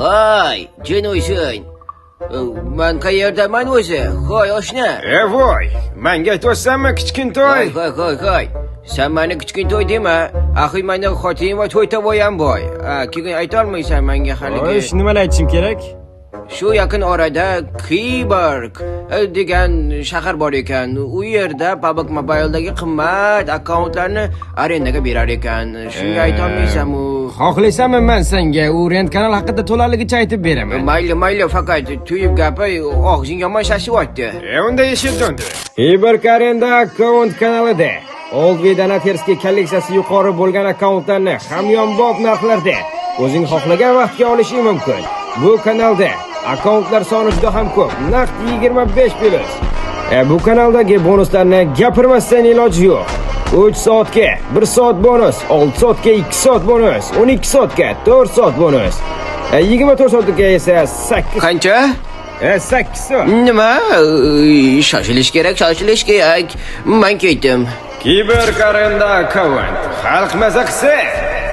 Voy, jinoysin. Men qayerdaman o'zi? Hoy, oshna. Voy, menga aytsanmi kichkintoy? Hoy. Sen meni kichkintoy dema. Axir meni xotinim va to'ytavoyam boy. Keyin ayta olmaysan menga haligi. Xo'sh, nimani aytishim kerak? Shu yaqin orada Kiborg degan shahar bor ekan. U yerda PUBG Mobile'dagi qimmat akkauntlarni arendaga berar ekan. Shunga ayta olmaysanmi? Xohlaysanmi men senga u rent kanal haqida to'laligicha aytib beraman. Mayli, faqat tuyib gapi og'zing yomon shashyapti. Unda eshitdim. Kiborg arenda akkaunt kanalida Oldvi Donaterskiy kolleksiyasi yuqori bo'lgan akkauntlarni hamyonbop narxlarda o'zing xohlagan vaqtga olishing mumkin. Bu kanalda akkauntlar soni juda ham ko'p. Naqd 25 plyus. Bu kanaldagi bonuslarni gapirmasdan iloji yo'q. 3 soatga 1 soat bonus, 6 soatga 2 soat bonus, 12 soatga 4 soat bonus. 24 soatga esa 8. Qancha? 8 soat. Nima? Shoshilish kerak. Men ketdim. Kiborg arenda akkaunt. Xalq maza qilsa